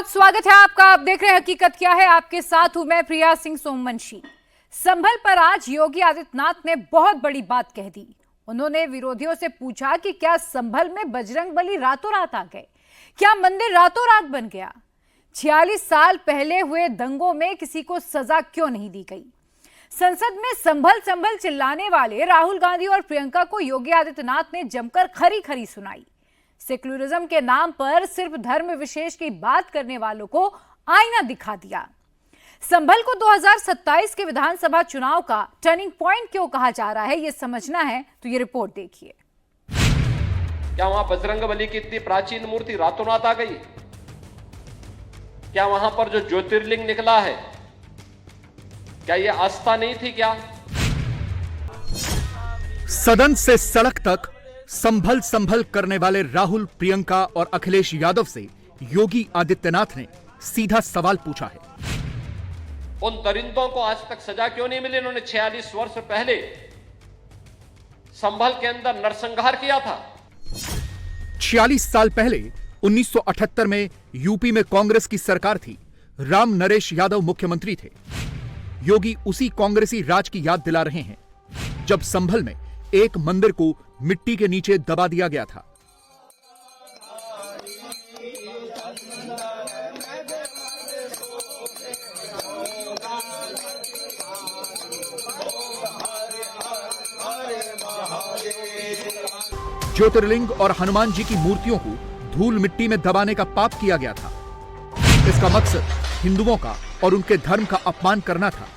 बहुत स्वागत है आपका। आप देख रहे हैं हकीकत क्या है, आपके साथ हूं मैं प्रिया सिंह सोमवंशी। संभल पर आज योगी आदित्यनाथ ने बहुत बड़ी बात कह दी। उन्होंने विरोधियों से पूछा कि क्या संभल में बजरंगबली रातों रात आ गए, क्या मंदिर रातों रात बन गया। 46 साल पहले हुए दंगों में किसी को सजा क्यों नहीं दी गई। संसद में संभल संभल चिल्लाने वाले राहुल गांधी और प्रियंका को योगी आदित्यनाथ ने जमकर खरी खरी सुनाई। सेक्युलरिज्म के नाम पर सिर्फ धर्म विशेष की बात करने वालों को आईना दिखा दिया। संभल को 2027 के विधानसभा चुनाव का टर्निंग पॉइंट क्यों कहा जा रहा है, यह समझना है तो ये रिपोर्ट देखिए। क्या वहां बजरंगबली की इतनी प्राचीन मूर्ति रातों रात आ गई? क्या वहां पर जो ज्योतिर्लिंग निकला है, क्या यह आस्था नहीं थी क्या? सदन से सड़क तक संभल संभल करने वाले राहुल, प्रियंका और अखिलेश यादव से योगी आदित्यनाथ ने सीधा सवाल पूछा है। उन दरिंदों को आज तक सजा क्यों नहीं मिली? उन्होंने 46 वर्ष पहले संभल के अंदर नरसंहार किया था। 46 साल पहले 1978 में यूपी में कांग्रेस की सरकार थी। राम नरेश यादव मुख्यमंत्री थे। योगी उसी कांग्रेसी राज की याद दिला रहे हैं जब संभल में एक मंदिर को मिट्टी के नीचे दबा दिया गया था। ज्योतिर्लिंग और हनुमान जी की मूर्तियों को धूल मिट्टी में दबाने का पाप किया गया था। इसका मकसद हिंदुओं का और उनके धर्म का अपमान करना था।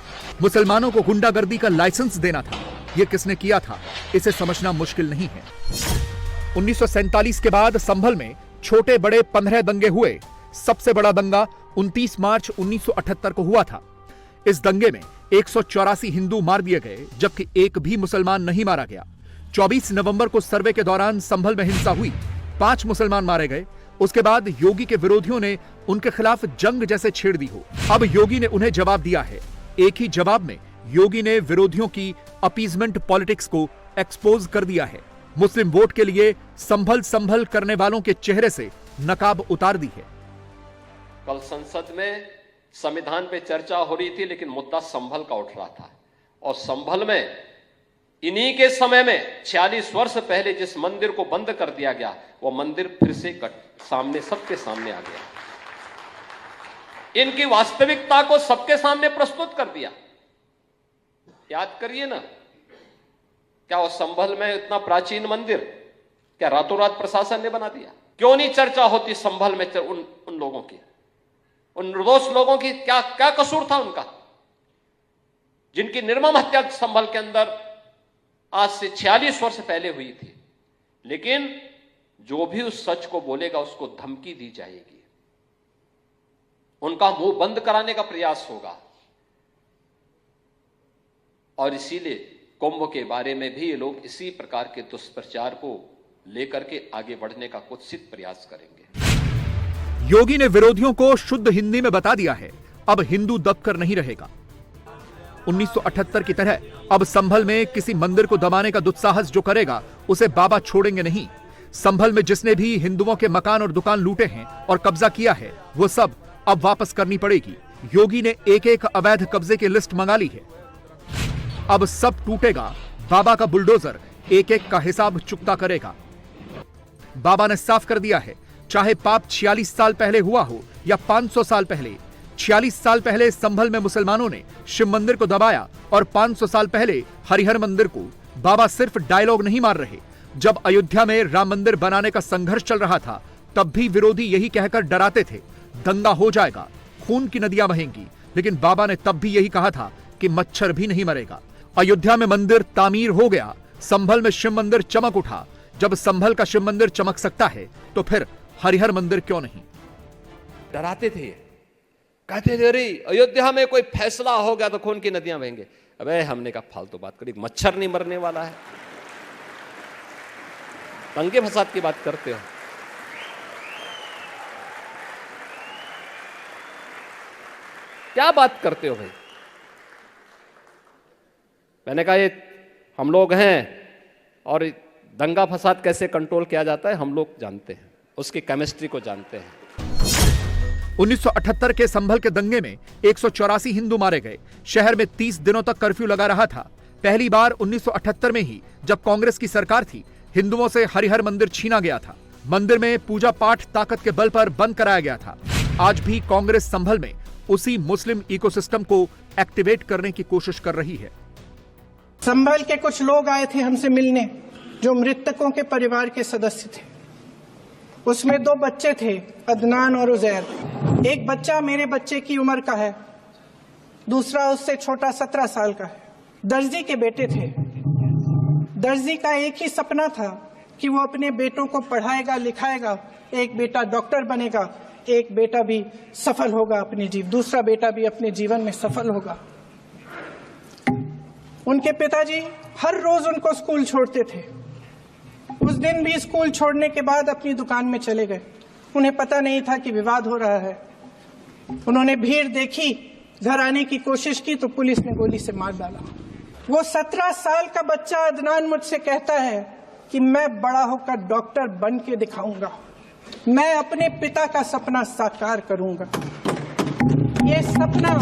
मुसलमानों को गुंडागर्दी का लाइसेंस देना था। यह किसने किया था, इसे समझना मुश्किल नहीं है। 1947 के बाद संभल में छोटे बड़े 15 दंगे हुए। सबसे बड़ा दंगा 29 मार्च 1978 को हुआ था। इस दंगे में 184 हिंदू मार दिए गए, जबकि एक भी मुसलमान नहीं मारा गया। 24 नवंबर को सर्वे के दौरान संभल में हिंसा हुई, 5 मुसलमान मारे गए। उसके बाद योगी के विरोधियों ने उनके खिलाफ जंग जैसे छेड़ दी हो। अब योगी ने उन्हें जवाब दिया है। एक ही जवाब में योगी ने विरोधियों की अपीजमेंट पॉलिटिक्स को एक्सपोज कर दिया है। मुस्लिम वोट के लिए संभल संभल करने वालों के चेहरे से नकाब उतार दी है। कल संसद में संविधान पे चर्चा हो रही थी, लेकिन मुद्दा संभल का उठ रहा था। और संभल में इन्हीं के समय में 46 वर्ष पहले जिस मंदिर को बंद कर दिया गया, वो मंदिर फिर से सामने, सबके सामने आ गया। इनकी वास्तविकता को सबके सामने प्रस्तुत कर दिया। याद करिए ना, क्या वो संभल में इतना प्राचीन मंदिर क्या रातों रात प्रशासन ने बना दिया? क्यों नहीं चर्चा होती संभल में उन लोगों की, उन निर्दोष लोगों की? क्या क्या कसूर था उनका, जिनकी निर्मम हत्या संभल के अंदर आज से 46 वर्ष पहले हुई थी। लेकिन जो भी उस सच को बोलेगा उसको धमकी दी जाएगी, उनका मुंह बंद कराने का प्रयास होगा। और इसीलिए कुंभ के बारे में भी ये लोग इसी प्रकार के दुष्प्रचार को लेकर के आगे बढ़ने का कुत्सित प्रयास करेंगे। योगी ने विरोधियों को शुद्ध हिंदी में बता दिया है, अब हिंदू दबकर नहीं रहेगा। 1978 की तरह अब संभल में किसी मंदिर को दबाने का दुस्साहस जो करेगा, उसे बाबा छोड़ेंगे नहीं। संभल में जिसने भी हिंदुओं के मकान और दुकान लूटे हैं और कब्जा किया है, वो सब अब वापस करनी पड़ेगी। योगी ने एक एक अवैध कब्जे की लिस्ट मंगा ली है। अब सब टूटेगा। बाबा का बुलडोजर एक एक का हिसाब चुकता करेगा। बाबा ने साफ कर दिया है, चाहे पाप 46 साल पहले हुआ हो या 500 साल पहले। 46 साल पहले संभल में मुसलमानों ने शिव मंदिर को दबाया और 500 साल पहले हरिहर मंदिर को। बाबा सिर्फ डायलॉग नहीं मार रहे। जब अयोध्या में राम मंदिर बनाने का संघर्ष चल रहा था, तब भी विरोधी यही कहकर डराते थे, दंगा हो जाएगा, खून की नदियां बहेंगी। लेकिन बाबा ने तब भी यही कहा था कि मच्छर भी नहीं मरेगा। अयोध्या में मंदिर तामीर हो गया, संभल में शिव मंदिर चमक उठा। जब संभल का शिव मंदिर चमक सकता है, तो फिर हरिहर मंदिर क्यों नहीं? डराते थे, कहते थे अरे अयोध्या में कोई फैसला हो गया तो खून की नदियां बहेंगे। अबे हमने कहा फालतू बात करी, मच्छर नहीं मरने वाला है, दंगे फसाद की बात करते हो। क्या बात करते हो भाई? मैंने कहा ये हम लोग हैं और दंगा फसाद कैसे कंट्रोल किया जाता है हम लोग जानते हैं, उसकी केमिस्ट्री को जानते हैं। 1978 के संभल के दंगे में 184 हिंदू मारे गए। शहर में 30 दिनों तक कर्फ्यू लगा रहा था। पहली बार 1978 में ही जब कांग्रेस की सरकार थी, हिंदुओं से हरिहर मंदिर छीना गया था। मंदिर में पूजा पाठ ताकत के बल पर बंद कराया गया था। आज भी कांग्रेस संभल में उसी मुस्लिम इकोसिस्टम को एक्टिवेट करने की कोशिश कर रही है। संभल के कुछ लोग आए थे हमसे मिलने, जो मृतकों के परिवार के सदस्य थे। उसमें 2 बच्चे थे, अदनान और उजैर। एक बच्चा मेरे बच्चे की उम्र का है, दूसरा उससे छोटा 17 साल का है। दर्जी के बेटे थे। दर्जी का एक ही सपना था कि वो अपने बेटों को पढ़ाएगा लिखाएगा। एक बेटा डॉक्टर बनेगा, एक बेटा भी सफल होगा दूसरा बेटा भी अपने जीवन में सफल होगा। उनके पिताजी हर रोज उनको स्कूल छोड़ते थे। उस दिन भी स्कूल छोड़ने के बाद अपनी दुकान में चले गए। उन्हें पता नहीं था कि विवाद हो रहा है। उन्होंने भीड़ देखी, घर आने की कोशिश की तो पुलिस ने गोली से मार डाला। वो 17 साल का बच्चा अदनान मुझसे कहता है कि मैं बड़ा होकर डॉक्टर बन के दिखाऊंगा, मैं अपने पिता का सपना साकार करूंगा। ये सपना,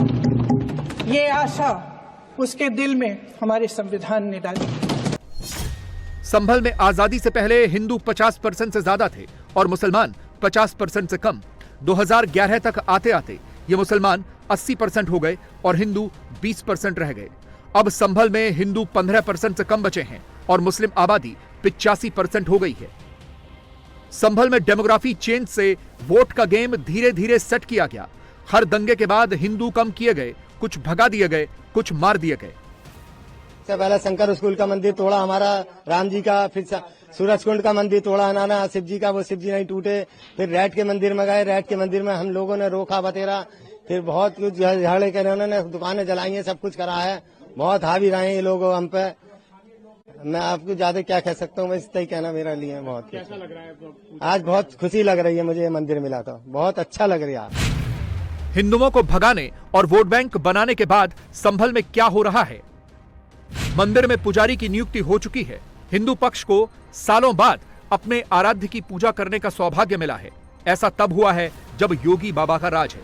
ये आशा उसके दिल में हमारे संविधान ने डाली। संभल में आजादी से पहले हिंदू 50% से ज्यादा थे और मुसलमान 50% से कम। 2011 तक आते आते ये मुसलमान 80% हो गए और हिंदू 20% रह गए। अब संभल में हिंदू 15% से कम बचे हैं और मुस्लिम आबादी 85% हो गई है। संभल में डेमोग्राफी चेंज से वोट का गेम धीरे धीरे सेट किया गया। हर दंगे के बाद हिंदू कम किए गए, कुछ भगा दिए गए, कुछ मार दिए गए। सबसे पहले शंकर स्कूल का मंदिर तोड़ा हमारा, राम जी का, फिर सूरजकुंड का मंदिर तोड़ा नाना, शिव जी का, वो शिव जी नहीं टूटे। फिर रैट के मंदिर में गए, रैट के मंदिर में हम लोगों ने रोका बतेरा। फिर बहुत कुछ झगड़े करे, उन्होंने दुकानें जलाई हैं, सब कुछ करा है। बहुत हावी रहे हैं ये लोग हम पे। मैं आपको ज्यादा क्या कह सकता हूँ, बस इतना ही कहना मेरा लिए बहुत। कैसा लग रहा है आज? बहुत खुशी लग रही है मुझे, ये मंदिर मिला तो बहुत अच्छा लग रहा है। हिंदुओं को भगाने और वोट बैंक बनाने के बाद संभल में क्या हो रहा है? मंदिर में पुजारी की नियुक्ति हो चुकी है। हिंदू पक्ष को सालों बाद अपने आराध्य की पूजा करने का सौभाग्य मिला है। ऐसा तब हुआ है जब योगी बाबा का राज है।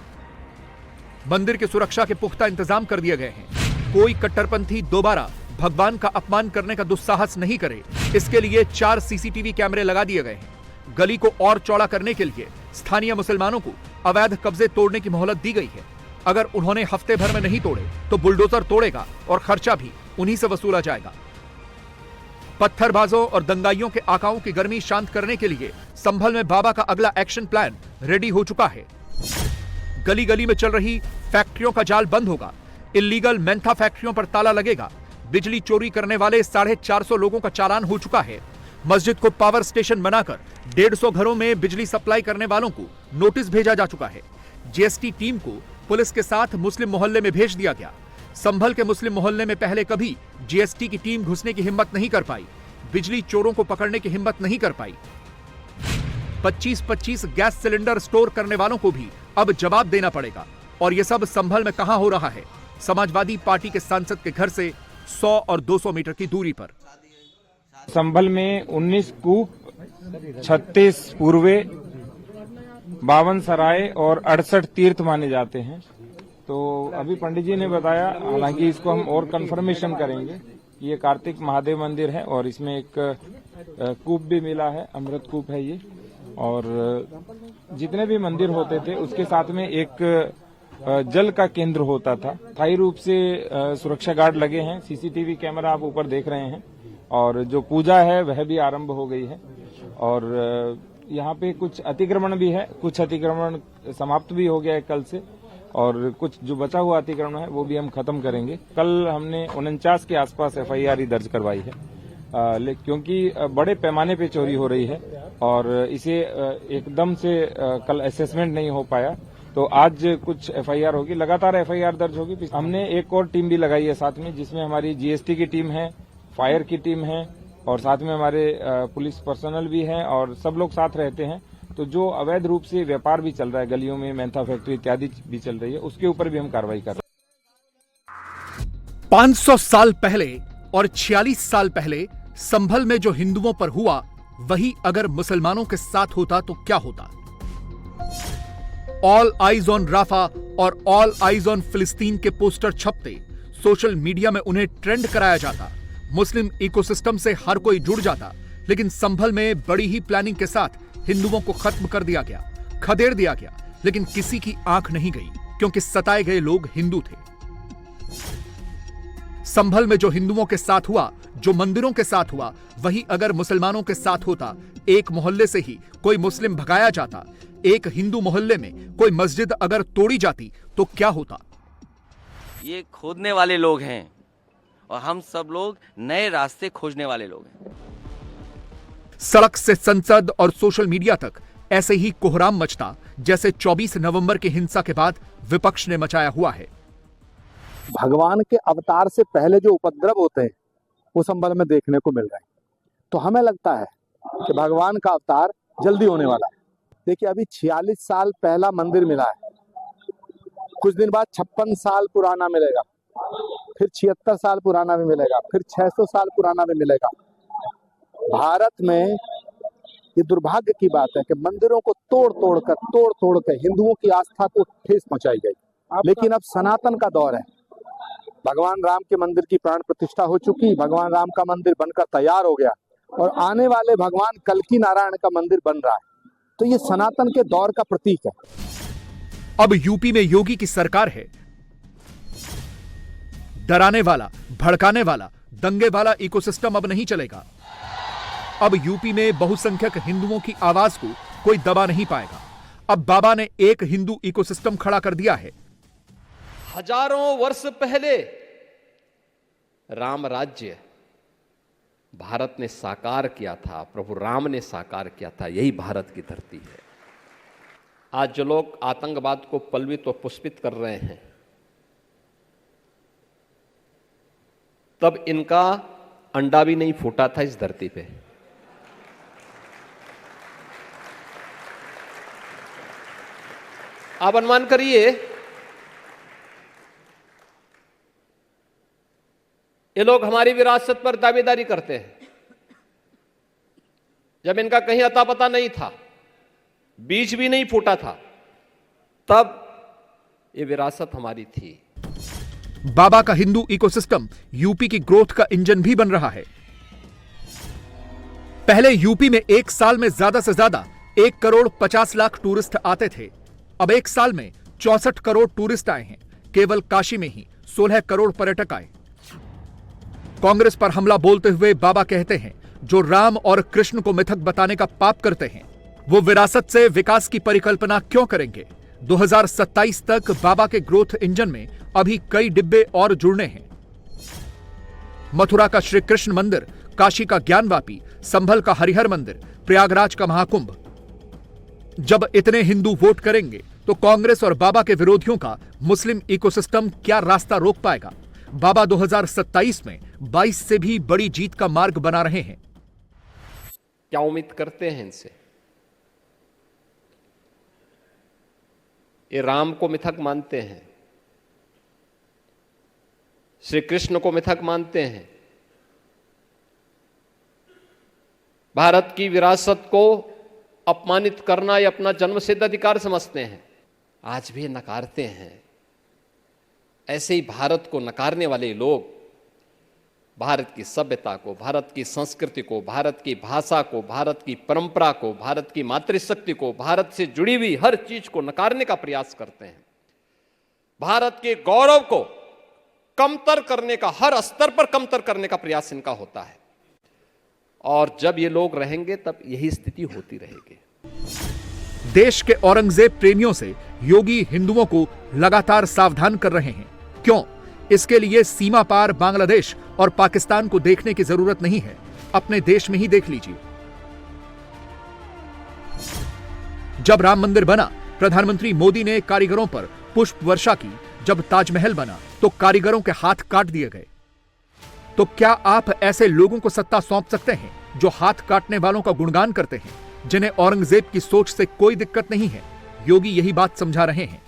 मंदिर की सुरक्षा के पुख्ता इंतजाम कर दिए गए हैं। कोई कट्टरपंथी दोबारा भगवान का अपमान करने का दुस्साहस नहीं करे, इसके लिए 4 सीसीटीवी कैमरे लगा दिए गए हैं। गली को और चौड़ा करने के लिए स्थानीय मुसलमानों को अवैध कब्जे तोड़ने की मोहलत दी गई है। अगर उन्होंने हफ्ते भर में नहीं तोड़े तो बुलडोजर तोड़ेगा और खर्चा भी उन्हीं से वसूला जाएगा। पत्थरबाजों और दंगाइयों के आकाओं की गर्मी शांत करने के लिए संभल में बाबा का अगला एक्शन प्लान रेडी हो चुका है। गली गली में चल रही फैक्ट्रियों का जाल बंद होगा। इल्लीगल मेंथा फैक्ट्रियों पर ताला लगेगा। बिजली चोरी करने वाले 450 लोगों का चालान हो चुका है। मस्जिद को पावर स्टेशन बनाकर 150 घरों में बिजली सप्लाई करने वालों को नोटिस भेजा जा चुका है। जीएसटी टीम को पुलिस के साथ मुस्लिम मोहल्ले में भेज दिया गया। संभल के मुस्लिम मोहल्ले में पहले कभी जीएसटी की टीम घुसने की हिम्मत नहीं कर पाई, बिजली चोरों को पकड़ने की हिम्मत नहीं कर पाई। 25-25 गैस सिलेंडर स्टोर करने वालों को भी अब जवाब देना पड़ेगा। और यह सब संभल में कहां हो रहा है? समाजवादी पार्टी के सांसद के घर से 100 और 200 मीटर की दूरी पर। संभल में 19 कूप, 36 पूर्वे, 52 सराय और 68 तीर्थ माने जाते हैं। तो अभी पंडित जी ने बताया, हालांकि इसको हम और कंफर्मेशन करेंगे। ये कार्तिक महादेव मंदिर है और इसमें एक कूप भी मिला है, अमृत कूप है ये। और जितने भी मंदिर होते थे उसके साथ में एक जल का केंद्र होता था। स्थायी रूप से सुरक्षा गार्ड लगे हैं, सीसीटीवी कैमरा आप ऊपर देख रहे हैं। और जो पूजा है वह भी आरंभ हो गई है। और यहाँ पे कुछ अतिक्रमण भी है, कुछ अतिक्रमण समाप्त भी हो गया है कल से, और कुछ जो बचा हुआ अतिक्रमण है वो भी हम खत्म करेंगे। कल हमने 49 के आसपास एफआईआर दर्ज करवाई है, क्योंकि बड़े पैमाने पे चोरी हो रही है और इसे एकदम से कल असेसमेंट नहीं हो पाया। तो आज कुछ एफआईआर होगी, लगातार एफआईआर दर्ज होगी। हमने एक और टीम भी लगाई है साथ में, जिसमें हमारी जीएसटी की टीम है, फायर की टीम है और साथ में हमारे पुलिस पर्सनल भी है और सब लोग साथ रहते हैं। तो जो अवैध रूप से व्यापार भी चल रहा है गलियों में, मेंथा फैक्ट्री इत्यादि भी चल रही है, उसके ऊपर भी हम कार्रवाई कर रहे हैं। 500 साल पहले और 46 साल पहले संभल में जो हिंदुओं पर हुआ, वही अगर मुसलमानों के साथ होता तो क्या होता? ऑल आइज ऑन राफा और ऑल आइज ऑन फिलिस्तीन के पोस्टर छपते, सोशल मीडिया में उन्हें ट्रेंड कराया जाता, मुस्लिम इकोसिस्टम से हर कोई जुड़ जाता। लेकिन संभल में बड़ी ही प्लानिंग के साथ हिंदुओं को खत्म कर दिया गया, खदेड़ दिया गया, लेकिन किसी की आंख नहीं गई क्योंकि सताए गए लोग हिंदू थे। संभल में जो हिंदुओं के साथ हुआ, जो मंदिरों के साथ हुआ, वही अगर मुसलमानों के साथ होता। एक मोहल्ले से ही कोई मुस्लिम भगाया जाता, एक हिंदू मोहल्ले में कोई मस्जिद अगर तोड़ी जाती तो क्या होता? ये खोदने वाले लोग हैं और हम सब लोग नए रास्ते खोजने वाले लोग हैं। सड़क से संसद और सोशल मीडिया तक ऐसे ही कोहराम मचता जैसे 24 नवंबर की हिंसा के बाद विपक्ष ने मचाया हुआ है। भगवान के अवतार से पहले जो उपद्रव होते हैं वो संभल में देखने को मिल रहे हैं, तो हमें लगता है कि भगवान का अवतार जल्दी होने वाला है। देखिए, अभी 46 साल पहला मंदिर मिला है, कुछ दिन बाद 56 साल पुराना मिलेगा, फिर 76 साल पुराना भी मिलेगा, फिर 600 साल पुराना भी मिलेगा। भारत में ये दुर्भाग्य की बात है कि मंदिरों को तोड़ तोड़ कर हिंदुओं की आस्था को ठेस पहुंचाई गई। लेकिन अब सनातन का दौर है, भगवान राम के मंदिर की प्राण प्रतिष्ठा हो चुकी, भगवान राम का मंदिर बनकर तैयार हो गया और आने वाले भगवान कल्की नारायण का मंदिर बन रहा है। तो ये सनातन के दौर का प्रतीक है। अब यूपी में योगी की सरकार है। डराने वाला, भड़काने वाला, दंगे वाला इकोसिस्टम अब नहीं चलेगा। अब यूपी में बहुसंख्यक हिंदुओं की आवाज को कोई दबा नहीं पाएगा। अब बाबा ने एक हिंदू इकोसिस्टम खड़ा कर दिया है। हजारों वर्ष पहले राम राज्य भारत ने साकार किया था, प्रभु राम ने साकार किया था। यही भारत की धरती है। आज जो लोग आतंकवाद को पलवित और पुष्पित कर रहे हैं, तब इनका अंडा भी नहीं फूटा था इस धरती पे। आप अनुमान करिए, ये लोग हमारी विरासत पर दावेदारी करते हैं। जब इनका कहीं अता पता नहीं था, बीज भी नहीं फूटा था, तब ये विरासत हमारी थी। बाबा का हिंदू इकोसिस्टम यूपी की ग्रोथ का इंजन भी बन रहा है। पहले यूपी में एक साल में ज्यादा से ज्यादा 1 करोड़ 50 लाख टूरिस्ट आते थे। अब एक साल में 64 करोड़ टूरिस्ट आए हैं। केवल काशी में ही 16 करोड़ पर्यटक आए। कांग्रेस पर हमला बोलते हुए बाबा कहते हैं, जो राम और कृष्ण को मिथक बताने का पाप करते हैं, वो विरासत से विकास की परिकल्पना क्यों करेंगे? 2027 तक बाबा के ग्रोथ इंजन में अभी कई डिब्बे और जुड़ने हैं। मथुरा का श्री कृष्ण मंदिर, काशी का ज्ञानवापी, संभल का हरिहर मंदिर, प्रयागराज का महाकुंभ। जब इतने हिंदू वोट करेंगे तो कांग्रेस और बाबा के विरोधियों का मुस्लिम इकोसिस्टम क्या रास्ता रोक पाएगा? बाबा 2027 में 22 से भी बड़ी जीत का मार्ग बना रहे हैं। क्या उम्मीद करते हैं इनसे? ये राम को मिथक मानते हैं, श्री कृष्ण को मिथक मानते हैं, भारत की विरासत को अपमानित करना ये अपना जन्मसिद्ध अधिकार समझते हैं। आज भी नकारते हैं। ऐसे ही भारत को नकारने वाले लोग भारत की सभ्यता को, भारत की संस्कृति को, भारत की भाषा को, भारत की परंपरा को, भारत की मातृशक्ति को, भारत से जुड़ी हुई हर चीज को नकारने का प्रयास करते हैं। भारत के गौरव को कमतर करने का, हर स्तर पर कमतर करने का प्रयास इनका होता है। और जब ये लोग रहेंगे तब यही स्थिति होती रहेगी। देश के औरंगजेब प्रेमियों से योगी हिंदुओं को लगातार सावधान कर रहे हैं। क्यों? इसके लिए सीमा पार बांग्लादेश और पाकिस्तान को देखने की जरूरत नहीं है, अपने देश में ही देख लीजिए। जब राम मंदिर बना, प्रधानमंत्री मोदी ने कारीगरों पर पुष्प वर्षा की। जब ताजमहल बना तो कारीगरों के हाथ काट दिए गए। तो क्या आप ऐसे लोगों को सत्ता सौंप सकते हैं जो हाथ काटने वालों का गुणगान करते हैं, जिन्हें औरंगजेब की सोच से कोई दिक्कत नहीं है? योगी यही बात समझा रहे हैं।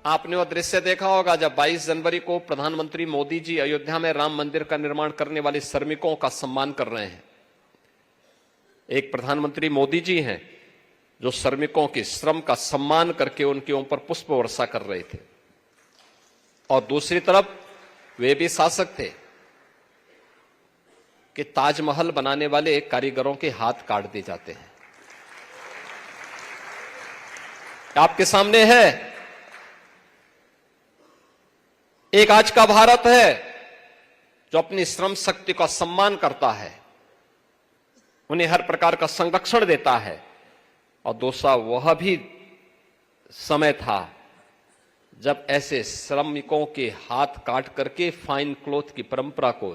आपने वो दृश्य देखा होगा जब 22 जनवरी को प्रधानमंत्री मोदी जी अयोध्या में राम मंदिर का निर्माण करने वाले श्रमिकों का सम्मान कर रहे हैं। एक प्रधानमंत्री मोदी जी हैं जो श्रमिकों के श्रम का सम्मान करके उनके ऊपर पुष्प वर्षा कर रहे थे, और दूसरी तरफ वे भी शासक थे कि ताजमहल बनाने वाले कारीगरों के हाथ काट दिए जाते हैं। आपके सामने है एक आज का भारत है जो अपनी श्रम शक्ति का सम्मान करता है, उन्हें हर प्रकार का संरक्षण देता है, और दूसरा वह भी समय था जब ऐसे श्रमिकों के हाथ काट करके फाइन क्लॉथ की परंपरा को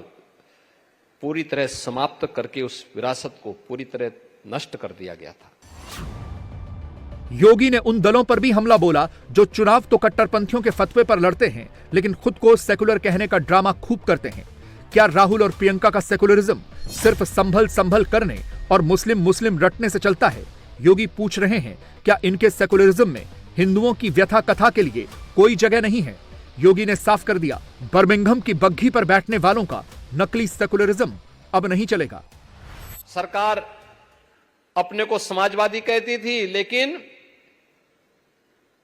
पूरी तरह समाप्त करके उस विरासत को पूरी तरह नष्ट कर दिया गया था। योगी ने उन दलों पर भी हमला बोला जो चुनाव तो कट्टरपंथियों के फतवे पर लड़ते हैं लेकिन खुद को सेकुलर कहने का ड्रामा खूब करते हैं। क्या राहुल और प्रियंका का सेकुलरिज्म सिर्फ संभल करने और मुस्लिम रटने से चलता है? योगी पूछ रहे हैं, क्या इनके सेकुलरिज्म में हिंदुओं की व्यथा कथा के लिए कोई जगह नहीं है? योगी ने साफ कर दिया, बर्मिंघम की बग्घी पर बैठने वालों का नकली सेकुलरिज्म अब नहीं चलेगा। सरकार अपने को समाजवादी कहती थी, लेकिन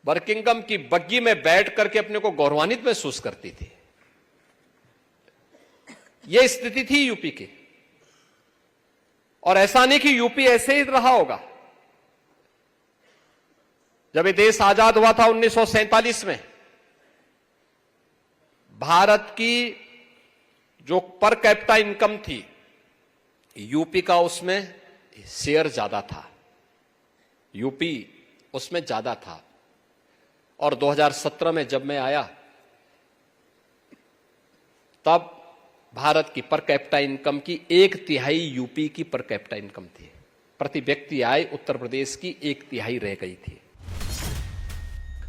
बर्मिंघम की बग्घी में बैठ करके अपने को गौरवान्वित महसूस करती थी। यह स्थिति थी यूपी की, और ऐसा नहीं कि यूपी ऐसे ही रहा होगा। जब ये देश आजाद हुआ था 1947 में, भारत की जो पर कैपिटा इनकम थी, यूपी का उसमें शेयर ज्यादा था, यूपी उसमें ज्यादा था। और 2017 में जब मैं आया, तब भारत की पर कैपिटा इनकम की 1/3 यूपी की पर कैपिटा इनकम थी। प्रति व्यक्ति आय उत्तर प्रदेश की 1/3 रह गई थी।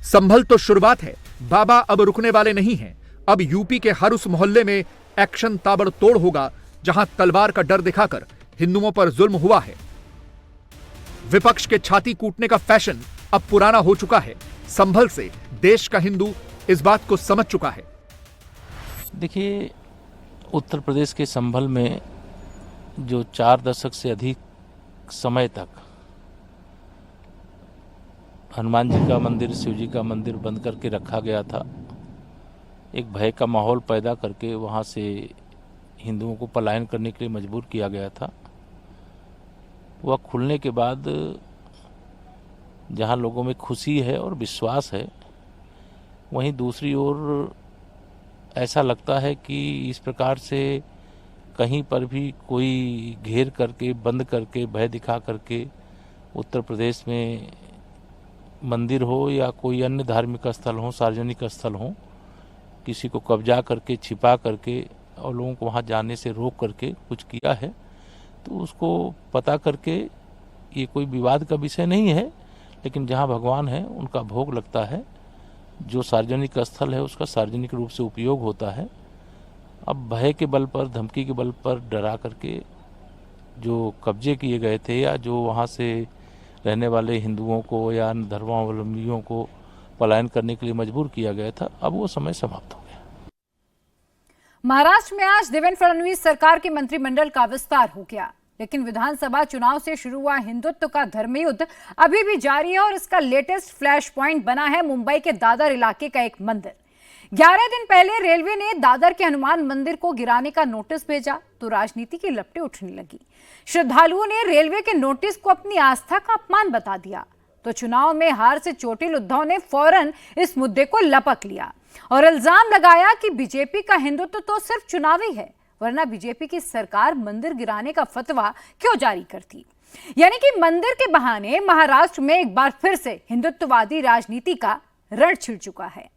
संभल तो शुरुआत है, बाबा अब रुकने वाले नहीं हैं। अब यूपी के हर उस मोहल्ले में एक्शन ताबड़तोड़ होगा जहां तलवार का डर दिखाकर हिंदुओं पर जुल्म हुआ है। विपक्ष के छाती कूटने का फैशन अब पुराना हो चुका है। संभल से देश का हिंदू इस बात को समझ चुका है। देखिए, उत्तर प्रदेश के संभल में जो 4 दशक से अधिक समय तक हनुमान जी का मंदिर, शिव जी का मंदिर बंद करके रखा गया था, एक भय का माहौल पैदा करके वहाँ से हिंदुओं को पलायन करने के लिए मजबूर किया गया था। वह खुलने के बाद जहाँ लोगों में खुशी है और विश्वास है, वहीं दूसरी ओर ऐसा लगता है कि इस प्रकार से कहीं पर भी कोई घेर करके, बंद करके, भय दिखा करके उत्तर प्रदेश में मंदिर हो या कोई अन्य धार्मिक स्थल हो, सार्वजनिक स्थल हो, किसी को कब्जा करके, छिपा करके और लोगों को वहाँ जाने से रोक करके कुछ किया है, तो उसको पता करके, ये कोई विवाद का विषय नहीं है, लेकिन जहाँ भगवान है उनका भोग लगता है, जो सार्वजनिक स्थल है उसका सार्वजनिक रूप से उपयोग होता है। अब भय के बल पर, धमकी के बल पर डरा करके जो कब्जे किए गए थे या जो वहाँ से रहने वाले हिंदुओं को या धर्मावलंबियों को पलायन करने के लिए मजबूर किया गया था, अब वो समय समाप्त हो गया। महाराष्ट्र में आज देवेंद्र फडणवीस सरकार के मंत्रिमंडल का विस्तार हो गया, लेकिन विधानसभा चुनाव से शुरू हुआ हिंदुत्व का धर्मयुद्ध अभी भी जारी है और इसका लेटेस्ट फ्लैश पॉइंट बना है मुंबई के दादर इलाके का एक मंदिर। 11 दिन पहले रेलवे ने दादर के हनुमान मंदिर को गिराने का नोटिस भेजा तो राजनीति की लपटें उठने लगी। श्रद्धालुओं ने रेलवे के नोटिस को अपनी आस्था का अपमान बता दिया, तो चुनाव में हार से चोटिल उद्धव ने फौरन इस मुद्दे को लपक लिया और इल्जाम लगाया कि बीजेपी का हिंदुत्व तो सिर्फ चुनावी है, वरना बीजेपी की सरकार मंदिर गिराने का फतवा क्यों जारी करती। यानी कि मंदिर के बहाने महाराष्ट्र में एक बार फिर से हिंदुत्ववादी राजनीति का रण छिड़ चुका है।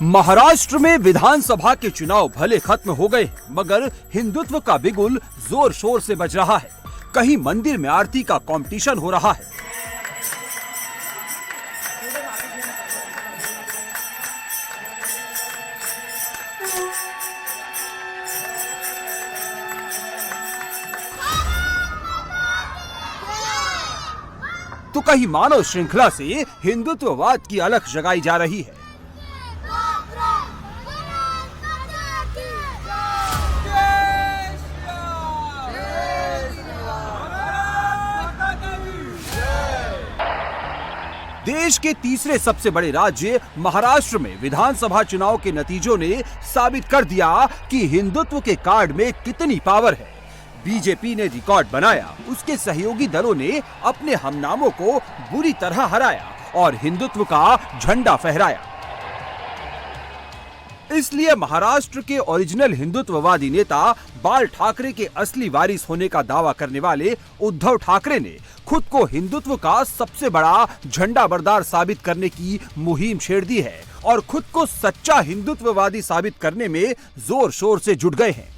महाराष्ट्र में विधानसभा के चुनाव भले खत्म हो गए, मगर हिंदुत्व का बिगुल जोर शोर से बज रहा है। कहीं मंदिर में आरती का कंपटीशन हो रहा है, तो कहीं मानव श्रृंखला से हिंदुत्ववाद की अलख जगाई जा रही है। देश के तीसरे सबसे बड़े राज्य महाराष्ट्र में विधानसभा चुनाव के नतीजों ने साबित कर दिया कि हिंदुत्व के कार्ड में कितनी पावर है। बीजेपी ने रिकॉर्ड बनाया, उसके सहयोगी दलों ने अपने हमनामों को बुरी तरह हराया और हिंदुत्व का झंडा फहराया। इसलिए महाराष्ट्र के ओरिजिनल हिंदुत्ववादी नेता बाल ठाकरे के असली वारिस होने का दावा करने वाले उद्धव ठाकरे ने खुद को हिंदुत्व का सबसे बड़ा झंडा बरदार साबित करने की मुहिम छेड़ दी है और खुद को सच्चा हिंदुत्ववादी साबित करने में जोर शोर से जुट गए हैं।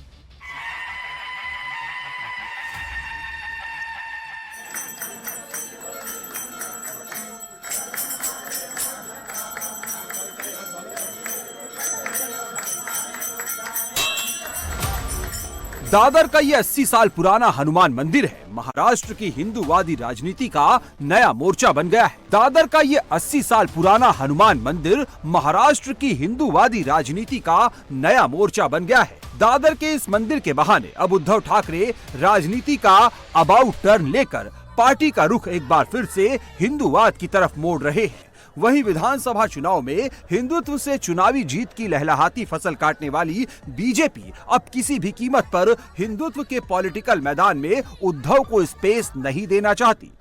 दादर का ये 80 साल पुराना हनुमान मंदिर है महाराष्ट्र की हिंदूवादी राजनीति का नया मोर्चा बन गया है। दादर का ये 80 साल पुराना हनुमान मंदिर महाराष्ट्र की हिंदूवादी राजनीति का नया मोर्चा बन गया है। दादर के इस मंदिर के बहाने अब उद्धव ठाकरे राजनीति का अबाउट टर्न लेकर पार्टी का रुख एक बार फिर से हिंदूवाद की तरफ मोड़ रहे हैं। वहीं विधानसभा चुनाव में हिंदुत्व से चुनावी जीत की लहलहाती फसल काटने वाली बीजेपी अब किसी भी कीमत पर हिंदुत्व के पॉलिटिकल मैदान में उद्धव को स्पेस नहीं देना चाहती।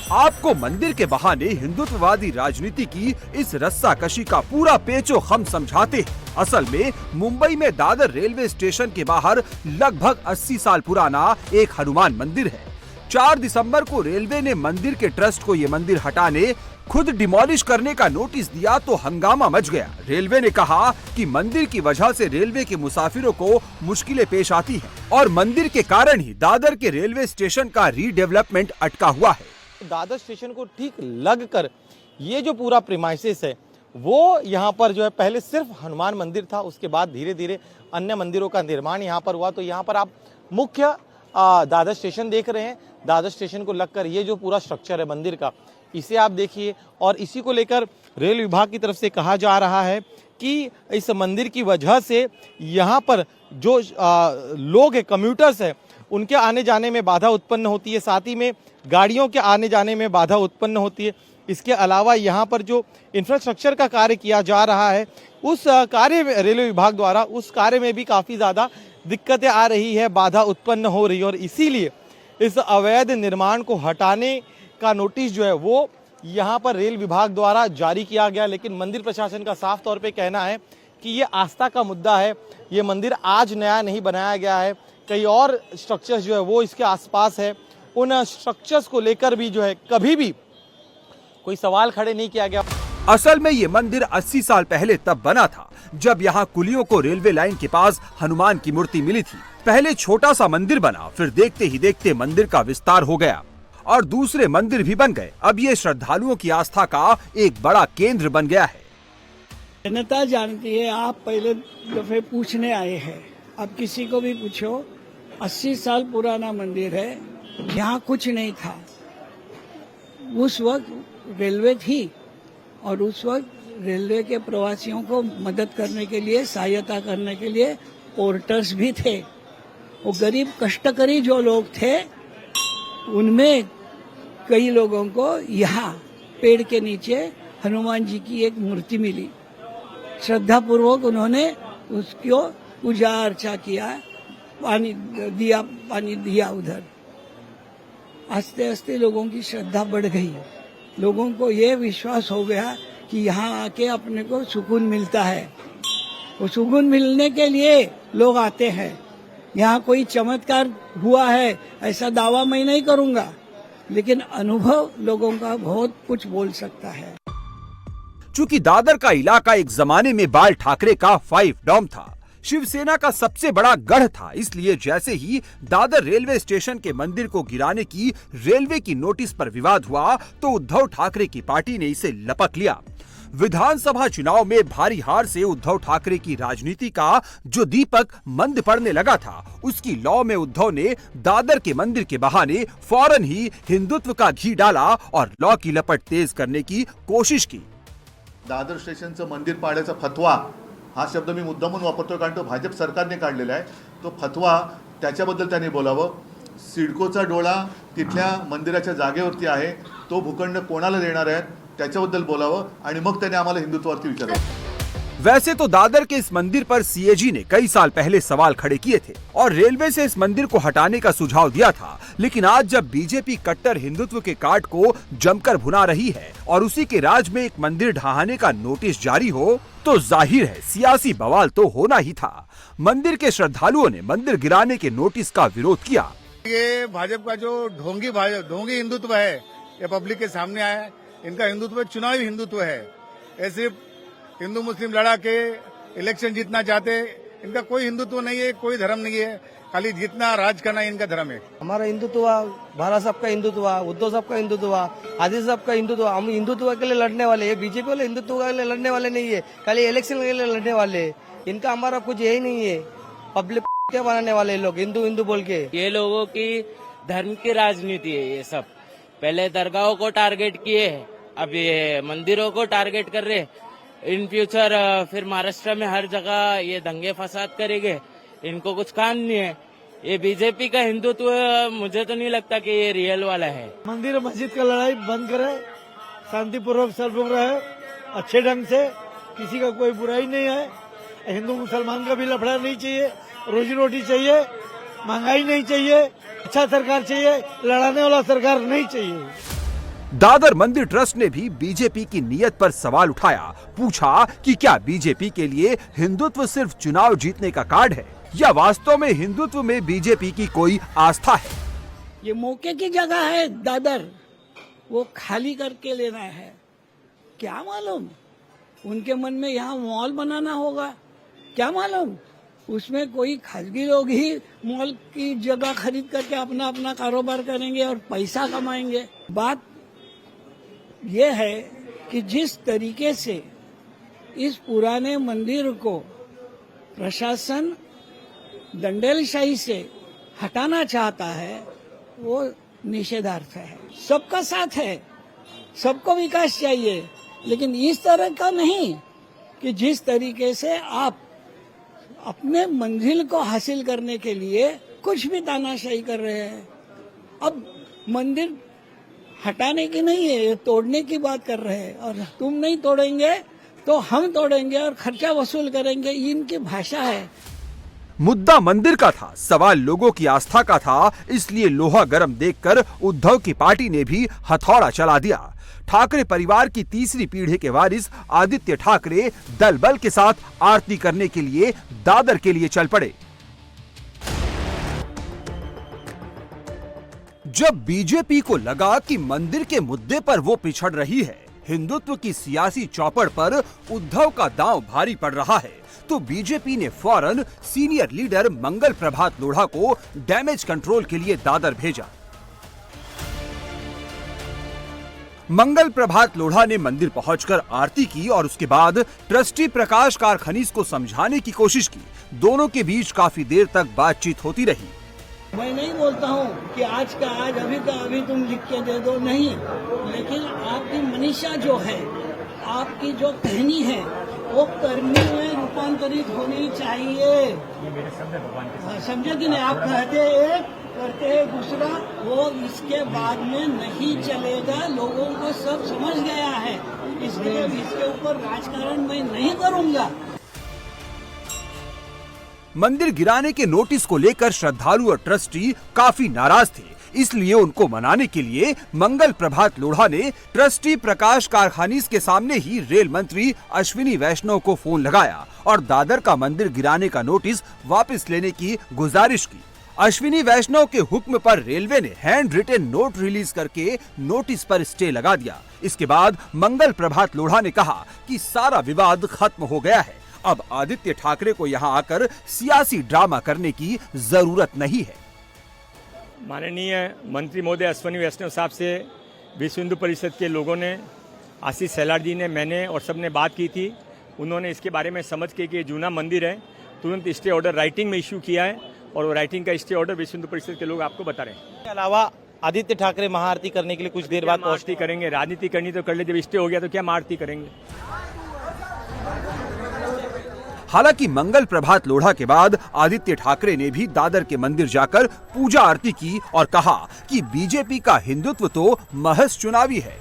आपको मंदिर के बहाने हिंदुत्ववादी राजनीति की इस रस्साकशी का पूरा पेचो खम समझाते हैं। असल में मुंबई में दादर रेलवे स्टेशन के बाहर लगभग 80 साल पुराना एक हनुमान मंदिर है। 4 दिसंबर को रेलवे ने मंदिर के ट्रस्ट को ये मंदिर हटाने, खुद डिमोलिश करने का नोटिस दिया तो हंगामा मच गया। रेलवे ने कहा कि मंदिर की वजह से रेलवे के मुसाफिरों को मुश्किलें पेश आती हैं और मंदिर के कारण ही दादर के रेलवे स्टेशन का रीडेवलपमेंट अटका हुआ है। दादर स्टेशन को ठीक लग कर ये जो पूरा प्रीमाइसेस है वो यहाँ पर जो है पहले सिर्फ हनुमान मंदिर था, उसके बाद धीरे धीरे अन्य मंदिरों का निर्माण यहाँ पर हुआ। तो यहाँ पर आप मुख्य दादर स्टेशन देख रहे हैं। दादर स्टेशन को लगकर ये जो पूरा स्ट्रक्चर है मंदिर का, इसे आप देखिए। और इसी को लेकर रेल विभाग की तरफ से कहा जा रहा है कि इस मंदिर की वजह से यहाँ पर जो लोग हैं, कम्यूटर्स हैं, उनके आने जाने में बाधा उत्पन्न होती है, साथ ही में गाड़ियों के आने जाने में बाधा उत्पन्न होती है। इसके अलावा यहाँ पर जो इंफ्रास्ट्रक्चर का कार्य किया जा रहा है, उस कार्य में रेलवे विभाग द्वारा उस कार्य में भी काफ़ी ज़्यादा दिक्कतें आ रही है, बाधा उत्पन्न हो रही है। और इसीलिए इस अवैध निर्माण को हटाने का नोटिस जो है वो यहाँ पर रेल विभाग द्वारा जारी किया गया। लेकिन मंदिर प्रशासन का साफ तौर पे कहना है कि ये आस्था का मुद्दा है, ये मंदिर आज नया नहीं बनाया गया है, कई और स्ट्रक्चर्स जो है वो इसके आसपास है। उन स्ट्रक्चर्स को लेकर भी जो है कभी भी कोई सवाल खड़े नहीं किया गया। असल में ये मंदिर 80 साल पहले तब बना था जब यहाँ कुलियों को रेलवे लाइन के पास हनुमान की मूर्ति मिली थी। पहले छोटा सा मंदिर बना, फिर देखते ही देखते मंदिर का विस्तार हो गया और दूसरे मंदिर भी बन गए। अब ये श्रद्धालुओं की आस्था का एक बड़ा केंद्र बन गया है। जनता जानती है, आप पहले दफे पूछने आए हैं, अब किसी को भी पूछो, 80 साल पुराना मंदिर है, यहाँ कुछ नहीं था। उस वक्त रेलवे थी और उस वक्त रेलवे के प्रवासियों को मदद करने के लिए, सहायता करने के लिए पोर्टर्स भी थे। वो गरीब कष्टकरी जो लोग थे, उनमें कई लोगों को यहाँ पेड़ के नीचे हनुमान जी की एक मूर्ति मिली। श्रद्धा पूर्वक उन्होंने उसको पूजा अर्चा किया, पानी दिया उधर। आस्ते आस्ते लोगों की श्रद्धा बढ़ गई, लोगों को ये विश्वास हो गया कि यहाँ आके अपने को सुकून मिलता है। वो सुकून मिलने के लिए लोग आते हैं। यहाँ कोई चमत्कार हुआ है ऐसा दावा मैं नहीं करूँगा, लेकिन अनुभव लोगों का बहुत कुछ बोल सकता है। चूंकि दादर का इलाका एक जमाने में बाल ठाकरे का 5 डॉम था, शिवसेना का सबसे बड़ा गढ़ था, इसलिए जैसे ही दादर रेलवे स्टेशन के मंदिर को गिराने की रेलवे की नोटिस पर विवाद हुआ तो उद्धव ठाकरे की पार्टी ने इसे लपक लिया। विधानसभा चुनाव में भारी हार से उद्धव ठाकरे की राजनीति का जो दीपक मंद पड़ने लगा था, उसकी लौ में उद्धव ने दादर के मंदिर के बहाने फौरन ही हिंदुत्व का घी डाला और लौ की लपट तेज करने की कोशिश की। दादर स्टेशनचं मंदिर पाडण्याचा फतवा हा शब्द मी मुद्दामून वापरतो कारण तो भाजप सरकारने काढलेला आहे। तो फतवा त्याच्याबद्दल त्यांनी बोलावं। सिडकोचा डोळा तिथल्या मंदिराच्या जागेवरती आहे, तो भूखंड कोणाला देणार आहेत त्याच्याबद्दल बोलावं आणि मग त्याने आम्हाला हिंदुत्वावरती विचारावं। वैसे तो दादर के इस मंदिर पर सीएजी ने कई साल पहले सवाल खड़े किए थे और रेलवे से इस मंदिर को हटाने का सुझाव दिया था, लेकिन आज जब बीजेपी कट्टर हिंदुत्व के काट को जमकर भुना रही है और उसी के राज में एक मंदिर ढहाने का नोटिस जारी हो तो जाहिर है सियासी बवाल तो होना ही था। मंदिर के श्रद्धालुओं ने मंदिर गिराने के नोटिस का विरोध किया। ये भाजपा का जो ढोंगी हिंदुत्व है ये पब्लिक के सामने आया है। इनका हिंदुत्व चुनावी हिंदुत्व है, ये सिर्फ हिंदू मुस्लिम लड़ा के इलेक्शन जीतना चाहते। इनका कोई हिंदुत्व नहीं है, कोई धर्म नहीं है, खाली जीतना राज करना इनका धर्म है। हमारा हिंदुत्व, भाला साहब का हिंदुत्व, उद्धव साहब का हिंदुत्व, आदित्य साहब का हिंदुत्व, हम हिंदुत्व के लिए लड़ने वाले हैं। बीजेपी वाले हिंदुत्व के लिए लड़ने वाले नहीं है, खाली इलेक्शन के लिए लड़ने वाले। इनका हमारा कुछ यही नहीं है। पब्लिक क्या बनाने वाले लोग हिंदू हिंदू बोल के। ये लोगों की धर्म की राजनीति है। ये सब पहले दरगाहों को टारगेट किए, अब ये मंदिरों को टारगेट कर रहे। इन फ्यूचर फिर महाराष्ट्र में हर जगह ये दंगे फसाद करेंगे। इनको कुछ काम नहीं है। ये बीजेपी का हिंदुत्व मुझे तो नहीं लगता कि ये रियल वाला है। मंदिर मस्जिद का लड़ाई बंद करे, शांतिपूर्वक सब लोग रहे अच्छे ढंग से, किसी का कोई बुराई नहीं है। हिंदू मुसलमान का भी लफड़ा नहीं चाहिए, रोजी रोटी चाहिए, महंगाई नहीं चाहिए, अच्छा सरकार चाहिए, लड़ाने वाला सरकार नहीं चाहिए। दादर मंदिर ट्रस्ट ने भी बीजेपी की नीयत पर सवाल उठाया, पूछा कि क्या बीजेपी के लिए हिंदुत्व सिर्फ चुनाव जीतने का कार्ड है या वास्तव में हिंदुत्व में बीजेपी की कोई आस्था है। ये मौके की जगह है दादर, वो खाली करके लेना है। क्या मालूम उनके मन में यहाँ मॉल बनाना होगा, क्या मालूम उसमें कोई खासगी लोग ही मॉल की जगह खरीद करके अपना अपना कारोबार करेंगे और पैसा कमाएंगे। बात यह है कि जिस तरीके से इस पुराने मंदिर को प्रशासन दंडेलशाही से हटाना चाहता है वो निषेधार्थ है। सबका साथ है, सबको विकास चाहिए, लेकिन इस तरह का नहीं कि जिस तरीके से आप अपने मंजिल को हासिल करने के लिए कुछ भी तानाशाही कर रहे हैं। अब मंदिर हटाने की नहीं है, तोड़ने की बात कर रहे हैं और तुम नहीं तोड़ेंगे तो हम तोड़ेंगे और खर्चा वसूल करेंगे, इनकी भाषा है। मुद्दा मंदिर का था, सवाल लोगों की आस्था का था, इसलिए लोहा गर्म देखकर उद्धव की पार्टी ने भी हथौड़ा चला दिया। ठाकरे परिवार की तीसरी पीढ़ी के वारिस आदित्य ठाकरे दल बल के साथ आरती करने के लिए दादर के लिए चल पड़े। जब बीजेपी को लगा कि मंदिर के मुद्दे पर वो पिछड़ रही है, हिंदुत्व की सियासी चौपड़ पर उद्धव का दांव भारी पड़ रहा है, तो बीजेपी ने फौरन सीनियर लीडर मंगल प्रभात लोढ़ा को डैमेज कंट्रोल के लिए दादर भेजा। मंगल प्रभात लोढ़ा ने मंदिर पहुंचकर आरती की और उसके बाद ट्रस्टी प्रकाश कारखानीज को समझाने की कोशिश की। दोनों के बीच काफी देर तक बातचीत होती रही। मैं नहीं बोलता हूँ कि आज का आज, अभी का अभी तुम लिख के दे दो, नहीं, लेकिन आपकी मनीषा जो है, आपकी जो कहनी है वो करने में रूपांतरित होनी चाहिए। समझे कि नहीं? आप कहते एक करते हैं दूसरा, वो इसके बाद में नहीं चलेगा। लोगों को सब समझ गया है, इसलिए इसके ऊपर राजकारण मैं नहीं करूंगा। मंदिर गिराने के नोटिस को लेकर श्रद्धालु और ट्रस्टी काफी नाराज थे, इसलिए उनको मनाने के लिए मंगल प्रभात लोढ़ा ने ट्रस्टी प्रकाश कारखानीज के सामने ही रेल मंत्री अश्विनी वैष्णव को फोन लगाया और दादर का मंदिर गिराने का नोटिस वापस लेने की गुजारिश की। अश्विनी वैष्णव के हुक्म पर रेलवे ने हैंड रिटेन नोट रिलीज करके नोटिस पर स्टे लगा दिया। इसके बाद मंगल प्रभात लोढ़ा ने कहा कि सारा विवाद खत्म हो गया है, अब आदित्य ठाकरे को यहाँ आकर सियासी ड्रामा करने की जरूरत नहीं है। माननीय मंत्री महोदय अश्विनी वैष्णव साहब से विश्व हिंदू परिषद के लोगों ने, आशीष शेलार जी ने, मैंने और सब ने बात की थी। उन्होंने इसके बारे में समझ के कि जूना मंदिर है, तुरंत स्टे ऑर्डर राइटिंग में इश्यू किया है और वो राइटिंग का स्टे ऑर्डर विश्व हिंदू परिषद के लोग आपको बता रहे हैं। इसके अलावा आदित्य ठाकरे महाआरती करने के लिए कुछ देर बाद आरती करेंगे। राजनीति करनी तो कर ले, जब स्टे हो गया तो क्या महाआरती करेंगे। हालांकि मंगल प्रभात लोढ़ा के बाद आदित्य ठाकरे ने भी दादर के मंदिर जाकर पूजा आरती की और कहा कि बीजेपी का हिंदुत्व तो महज चुनावी है,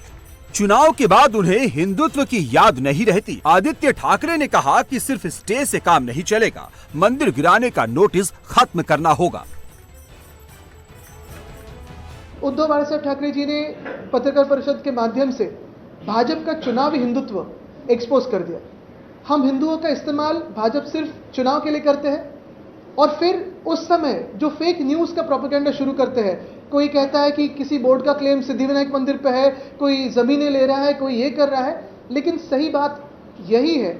चुनाव के बाद उन्हें हिंदुत्व की याद नहीं रहती। आदित्य ठाकरे ने कहा कि सिर्फ स्टे से काम नहीं चलेगा, मंदिर गिराने का नोटिस खत्म करना होगा। उद्धव बाळासाहेब ठाकरे जी ने पत्रकार परिषद के माध्यम से भाजपा का चुनावी हिंदुत्व एक्सपोज कर दिया। हम हिंदुओं का इस्तेमाल भाजपा सिर्फ चुनाव के लिए करते हैं और फिर उस समय जो फेक न्यूज का प्रोपेगेंडा शुरू करते हैं। कोई कहता है कि किसी बोर्ड का क्लेम सिद्धिविनायक मंदिर पे है, कोई जमीनें ले रहा है, कोई ये कर रहा है, लेकिन सही बात यही है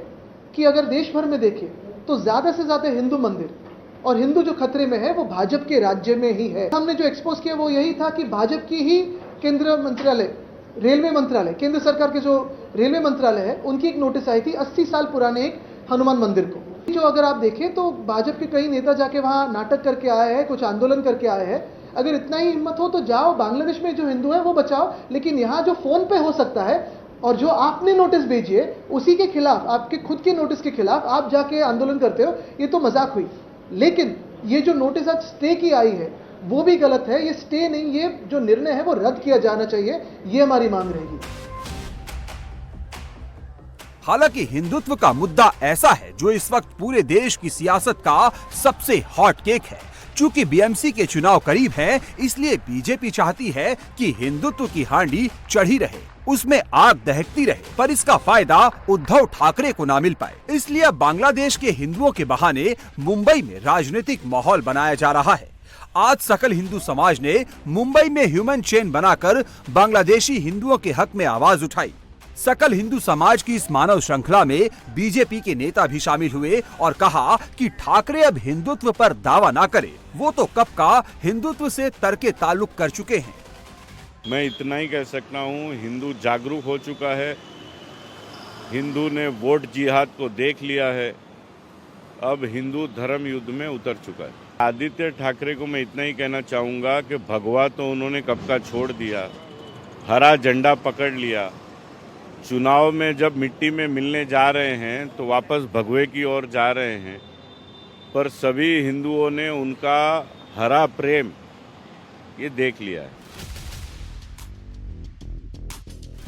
कि अगर देश भर में देखें तो ज्यादा से ज्यादा हिंदू मंदिर और हिंदू जो खतरे में है वो भाजपा के राज्य में ही है। हमने जो एक्सपोज किया वो यही था कि भाजपा की ही केंद्रीय मंत्रालय, रेलवे मंत्रालय, केंद्र सरकार के जो रेलवे मंत्रालय है, उनकी एक नोटिस आई थी 80 साल पुराने एक हनुमान मंदिर को। जो अगर आप देखें तो भाजपा के कई नेता जाके वहां नाटक करके आए हैं, कुछ आंदोलन करके आए हैं। अगर इतना ही हिम्मत हो तो जाओ, बांग्लादेश में जो हिंदू है वो बचाओ, लेकिन यहाँ जो फोन पे हो सकता है और जो आपने नोटिस भेजी है उसी के खिलाफ, आपके खुद के नोटिस के खिलाफ आप जाके आंदोलन करते हो, ये तो मजाक हुई। लेकिन ये जो नोटिस आज स्टे की आई है वो भी गलत है। ये स्टे नहीं, ये जो निर्णय है वो रद्द किया जाना चाहिए, ये हमारी मांग रहेगी। हालांकि हिंदुत्व का मुद्दा ऐसा है जो इस वक्त पूरे देश की सियासत का सबसे हॉट केक है। चूंकि बीएमसी के चुनाव करीब हैं, इसलिए बीजेपी चाहती है कि हिंदुत्व की हांडी चढ़ी रहे, उसमें आग दहकती रहे, पर इसका फायदा उद्धव ठाकरे को ना मिल पाए। इसलिए अब बांग्लादेश के हिंदुओं के बहाने मुंबई में राजनीतिक माहौल बनाया जा रहा है। आज सकल हिंदू समाज ने मुंबई में ह्यूमन चेन बनाकर बांग्लादेशी हिंदुओं के हक में आवाज उठाई। सकल हिंदू समाज की इस मानव श्रृंखला में बीजेपी के नेता भी शामिल हुए और कहा कि ठाकरे अब हिंदुत्व पर दावा ना करे, वो तो कब का हिंदुत्व से तरके ताल्लुक कर चुके हैं। मैं इतना ही कह सकता हूँ, हिंदू जागरूक हो चुका है, हिंदू ने वोट जिहाद को देख लिया है, अब हिंदू धर्म युद्ध में उतर चुका है। आदित्य ठाकरे को मैं इतना ही कहना चाहूँगा कि भगवा तो उन्होंने कब का छोड़ दिया, हरा झंडा पकड़ लिया। चुनाव में जब मिट्टी में मिलने जा रहे हैं तो वापस भगवे की ओर जा रहे हैं, पर सभी हिंदुओं ने उनका हरा प्रेम ये देख लिया है।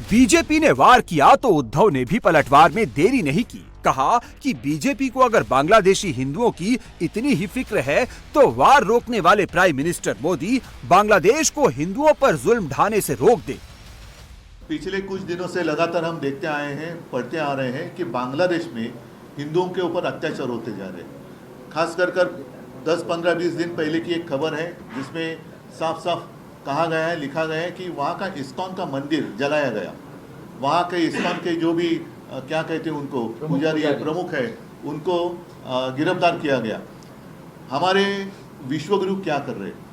बीजेपी ने वार किया तो उद्धव ने भी पलटवार में देरी नहीं की। कहा कि बीजेपी को अगर बांग्लादेशी हिंदुओं की इतनी ही फिक्र है तो वार रोकने वाले प्राइम मिनिस्टर मोदी बांग्लादेश को हिंदुओं पर जुल्म ढाने से रोक दे। पिछले कुछ दिनों से लगातार हम देखते आए हैं, पढ़ते आ रहे हैं कि बांग्लादेश में हिंदुओं के ऊपर अत्याचार होते जा रहे हैं। खास कर 10, 15, 20 दिन पहले की एक खबर है जिसमें साफ साफ कहा गया है, लिखा गया है कि वहाँ का इस्कॉन का मंदिर जलाया गया। वहाँ के इस्कॉन के जो भी क्या कहते हैं उनको पुजारी प्रमुख है, उनको गिरफ्तार किया गया। हमारे विश्वगुरु क्या कर रहे हैं?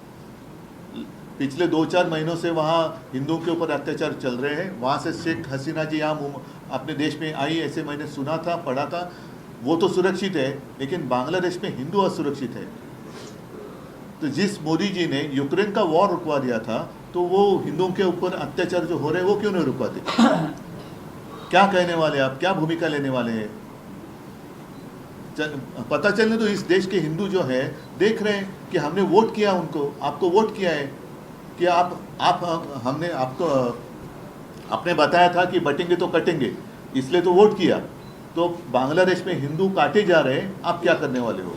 पिछले 2-4 महीनों से वहाँ हिंदुओं के ऊपर अत्याचार चल रहे हैं। वहाँ से शेख हसीना जी यहाँ अपने देश में आई, ऐसे मैंने सुना था, पढ़ा था। वो तो सुरक्षित है, लेकिन बांग्लादेश में हिंदू असुरक्षित है। तो जिस मोदी जी ने यूक्रेन का वॉर रुकवा दिया था, तो वो हिंदुओं के ऊपर अत्याचार जो हो रहे हैं वो क्यों नहीं रुकवाते? क्या कहने वाले आप, क्या भूमिका लेने वाले हैं? पता चलने तो इस देश के हिंदू जो है देख रहे हैं कि हमने वोट किया उनको, आपको वोट किया है कि हमने आपको आपने बताया था कि बटेंगे तो कटेंगे, इसलिए तो वोट किया। तो बांग्लादेश में हिंदू काटे जा रहे हैं, आप क्या करने वाले हो?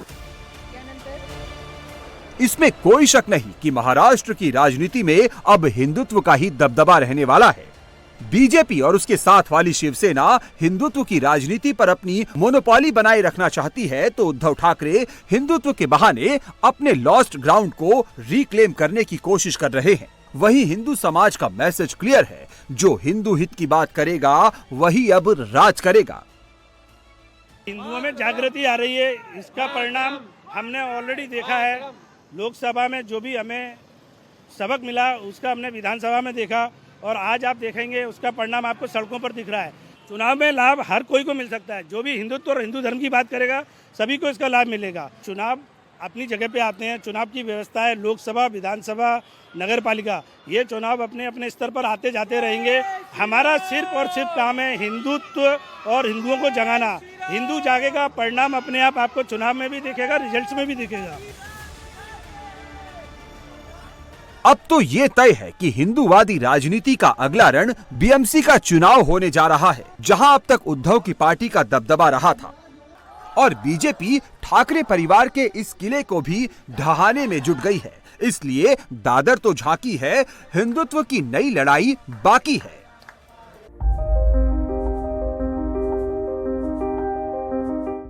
इसमें कोई शक नहीं कि महाराष्ट्र की राजनीति में अब हिंदुत्व का ही दबदबा रहने वाला है। बीजेपी और उसके साथ वाली शिवसेना हिंदुत्व की राजनीति पर अपनी मोनोपोली बनाए रखना चाहती है, तो उद्धव ठाकरे हिंदुत्व के बहाने अपने लॉस्ट ग्राउंड को रिक्लेम करने की कोशिश कर रहे हैं। वहीं हिंदू समाज का मैसेज क्लियर है, जो हिंदू हित की बात करेगा वही अब राज करेगा। हिंदुओं में जागृति आ रही है, इसका परिणाम हमने ऑलरेडी देखा है। लोकसभा में जो भी हमें सबक मिला उसका हमने विधानसभा में देखा, और आज आप देखेंगे उसका परिणाम आपको सड़कों पर दिख रहा है। चुनाव में लाभ हर कोई को मिल सकता है, जो भी हिंदुत्व और हिंदू धर्म की बात करेगा सभी को इसका लाभ मिलेगा। चुनाव अपनी जगह पे आते हैं, चुनाव की व्यवस्था है, लोकसभा, विधानसभा, नगर पालिका, ये चुनाव अपने अपने स्तर पर आते जाते रहेंगे। हमारा सिर्फ और सिर्फ काम है हिंदुत्व और हिंदुओं को जगाना। हिंदू जागेगा, परिणाम अपने आप आपको चुनाव में भी दिखेगा, रिजल्ट्स में भी दिखेगा। अब तो ये तय है कि हिंदूवादी राजनीति का अगला रण बीएमसी का चुनाव होने जा रहा है, जहां अब तक उद्धव की पार्टी का दबदबा रहा था, और बीजेपी ठाकरे परिवार के इस किले को भी ढहाने में जुट गई है। इसलिए दादर तो झांकी है, हिंदुत्व की नई लड़ाई बाकी है।